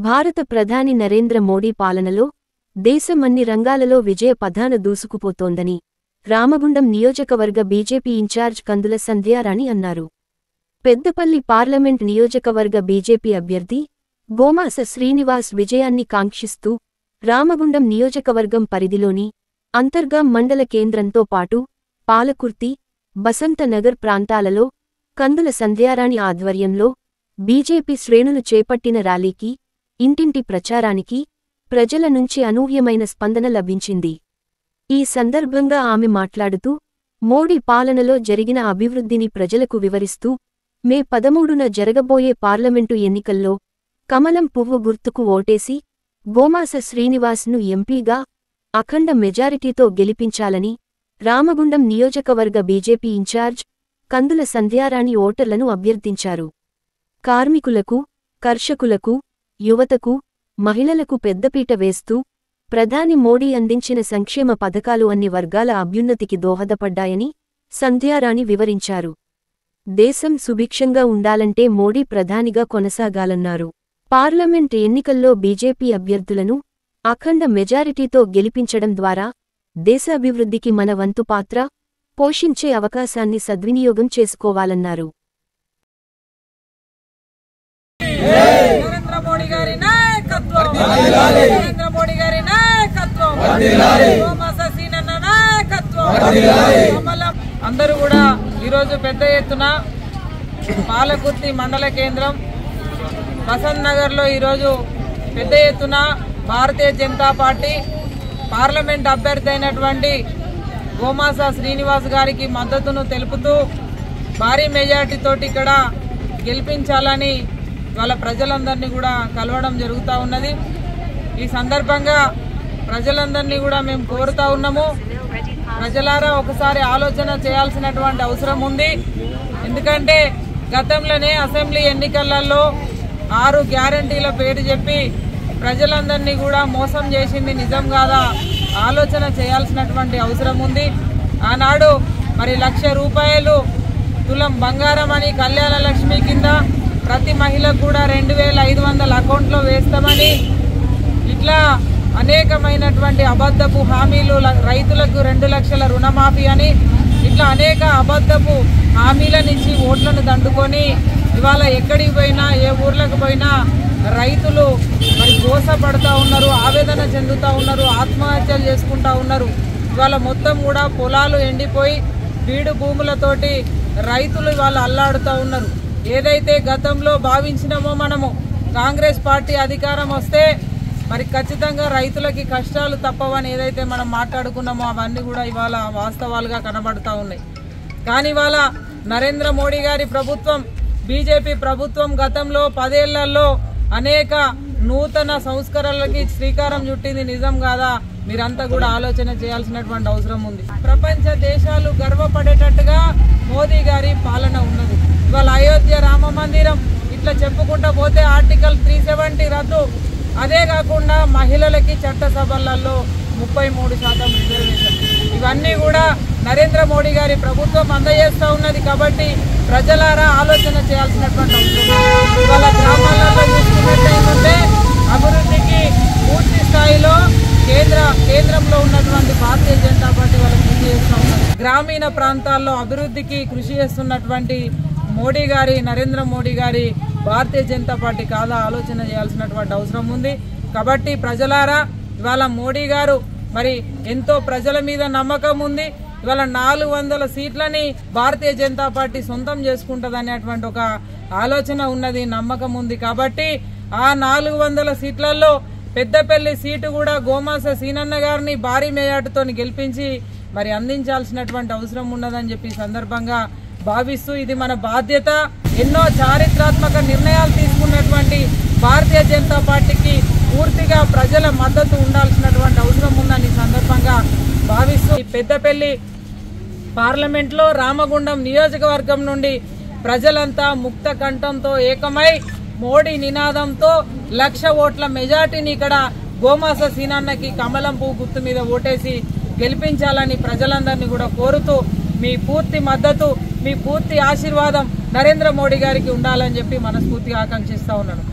భారత ప్రధాని నరేంద్ర మోడీ పాలనలో దేశం అన్ని రంగాలలో విజయ పథాన దూసుకుపోతోందని రామగుండం నియోజకవర్గ బీజేపీ ఇన్ఛార్జ్ కందుల సంధ్యారాణి అన్నారు. పెద్దపల్లి పార్లమెంట్ నియోజకవర్గ బీజేపీ అభ్యర్థి గోమాస శ్రీనివాస్ విజయాన్ని కాంక్షిస్తూ రామగుండం నియోజకవర్గం పరిధిలోని అంతర్గాం మండల కేంద్రంతో పాటు పాలకుర్తి, బసంత నగర్ ప్రాంతాలలో కందుల సంధ్యారాణి ఆధ్వర్యంలో బీజేపీ శ్రేణులు చేపట్టిన ర్యాలీకి, ఇంటింటి ప్రచారానికి ప్రజల నుంచి అనూహ్యమైన స్పందన లభించింది. ఈ సందర్భంగా ఆమె మాట్లాడుతూ మోడీ పాలనలో జరిగిన అభివృద్ధిని ప్రజలకు వివరిస్తూ మే 13న జరగబోయే పార్లమెంటు ఎన్నికల్లో కమలం పువ్వు గుర్తుకు ఓటేసి గోమాస శ్రీనివాస్ను ఎంపీగా అఖండ మెజారిటీతో గెలిపించాలని రామగుండం నియోజకవర్గ బీజేపీ ఇన్ఛార్జ్ కందుల సంధ్యారాణి ఓటర్లను అభ్యర్థించారు. కార్మికులకు, కర్షకులకు, యువతకు, మహిళలకు పెద్దపీట వేస్తూ ప్రధాని మోడీ అందించిన సంక్షేమ పథకాలు అన్ని వర్గాల అభ్యున్నతికి దోహదపడ్డాయని సంధ్యారాణి వివరించారు. దేశం సుభిక్షంగా ఉండాలంటే మోడీ ప్రధానిగా కొనసాగాలన్నారు. పార్లమెంట్ ఎన్నికల్లో బీజేపీ అభ్యర్థులను అఖండ మెజారిటీతో గెలిపించడం ద్వారా దేశాభివృద్ధికి మన వంతు పాత్ర పోషించే అవకాశాన్ని సద్వినియోగం చేసుకోవాలన్నారు. అందరూ కూడా ఈరోజు పెద్ద ఎత్తున పాలకుర్తి మండల కేంద్రం బసంత్ నగర్లో ఈరోజు పెద్ద ఎత్తున భారతీయ జనతా పార్టీ పార్లమెంట్ అభ్యర్థి అయినటువంటి గోమాస శ్రీనివాస్ గారికి మద్దతును తెలుపుతూ భారీ మెజార్టీతోటి ఇక్కడ గెలిపించాలని వాళ్ళ ప్రజలందరినీ కూడా కలవడం జరుగుతూ ఉన్నది. ఈ సందర్భంగా ప్రజలందరినీ కూడా మేము కోరుతా ఉన్నాము, ప్రజలారా ఒకసారి ఆలోచన చేయాల్సినటువంటి అవసరం ఉంది. ఎందుకంటే గతంలోనే అసెంబ్లీ ఎన్నికలలో 6 గ్యారంటీల పేరు చెప్పి ప్రజలందరినీ కూడా మోసం చేసింది నిజం కాదా ఆలోచన చేయాల్సినటువంటి అవసరం ఉంది. ఆనాడు మరి 1,00,000 రూపాయలు తులం బంగారం అని కళ్యాణ లక్ష్మి కింద ప్రతి మహిళకు కూడా 2,500 అకౌంట్లో వేస్తామని, ఇట్లా అనేకమైనటువంటి అబద్ధపు హామీలు, రైతులకు 2 లక్షల రుణమాఫీ అని, ఇట్లా అనేక అబద్ధపు హామీలనిచ్చి ఓట్లను దండుకొని ఇవాళ ఎక్కడికి పోయినా ఏ ఊర్లకు పోయినా రైతులు మరి గోసపడుతూ ఉన్నారు, ఆవేదన చెందుతూ ఉన్నారు, ఆత్మహత్యలు చేసుకుంటూ ఉన్నారు. ఇవాళ మొత్తం కూడా పొలాలు ఎండిపోయి బీడు భూములతోటి రైతులు ఇవాళ అల్లాడుతూ ఉన్నారు. ఏదైతే గతంలో భావించినామో మనము కాంగ్రెస్ పార్టీ అధికారం వస్తే మరి ఖచ్చితంగా రైతులకి కష్టాలు తప్పవని ఏదైతే మనం మాట్లాడుకున్నామో అవన్నీ కూడా ఇవాళ వాస్తవాలుగా కనబడుతూ ఉన్నాయి. కానీ ఇవాళ నరేంద్ర మోడీ గారి ప్రభుత్వం, బీజేపీ ప్రభుత్వం గతంలో 10 ఏళ్లలో అనేక నూతన సంస్కరణలకి శ్రీకారం చుట్టింది నిజం కాదా మీరంతా కూడా ఆలోచన చేయాల్సినటువంటి అవసరం ఉంది. ప్రపంచ దేశాలు గర్వపడేటట్టుగా మోదీ గారి పాలన ఉన్నది. ఇవాళ అయోధ్య రామ మందిరం ఇట్లా చెప్పుకుంటూ పోతే ఆర్టికల్ 370 రద్దు, అదే కాకుండా మహిళలకి చట్టసభలలో 33% రిజర్వేషన్, ఇవన్నీ కూడా నరేంద్ర మోడీ గారి ప్రభుత్వం అందజేస్తూ ఉన్నది. కాబట్టి ప్రజలారా ఆలోచన చేయాల్సినటువంటి అవసరం. ఇవాళ గ్రామాలలో చూసుకున్నట్లయితే అభివృద్ధికి పూర్తి స్థాయిలో కేంద్రంలో ఉన్నటువంటి భారతీయ జనతా పార్టీ వాళ్ళు కృషి చేస్తూ ఉన్నారు. గ్రామీణ ప్రాంతాల్లో అభివృద్ధికి కృషి చేస్తున్నటువంటి మోడీ గారి, నరేంద్ర మోడీ గారి భారతీయ జనతా పార్టీ కాదా ఆలోచన చేయాల్సినటువంటి అవసరం ఉంది. కాబట్టి ప్రజలారా ఇవాళ మోడీ గారు మరి ఎంతో ప్రజల మీద నమ్మకం ఉంది. ఇవాళ 400 సీట్లని భారతీయ జనతా పార్టీ సొంతం చేసుకుంటుంది అనేటువంటి ఒక ఆలోచన ఉన్నది, నమ్మకం ఉంది. కాబట్టి ఆ 400 సీట్లలో పెద్దపల్లి సీటు కూడా గోమాస సీనన్న గారిని భారీ మెజార్టీతో గెలిపించి మరి అందించాల్సినటువంటి అవసరం ఉన్నదని చెప్పి సందర్భంగా భావిస్తూ ఇది మన బాధ్యత. ఎన్నో చారిత్రాత్మక నిర్ణయాలు తీసుకున్నటువంటి భారతీయ జనతా పార్టీకి పూర్తిగా ప్రజల మద్దతు ఉండాల్సినటువంటి అవసరం ఉందని సందర్భంగా భావిస్తూ పెద్దపల్లి పార్లమెంట్లో రామగుండం నియోజకవర్గం నుండి ప్రజలంతా ముక్త కంఠంతో ఏకమై మోడీ నినాదంతో 1,00,000 ఓట్ల మెజార్టీని ఇక్కడ గోమాస సీనన్నకి కమలం పువ్వు గుర్తు మీద ఓటేసి గెలిపించాలని ప్రజలందరినీ కూడా కోరుతూ మీ పూర్తి మద్దతు, మీ పూర్తి ఆశీర్వాదం నరేంద్ర మోడీ గారికి ఉండాలని చెప్పి మనస్ఫూర్తిగా ఆకాంక్షిస్తా ఉన్నాను.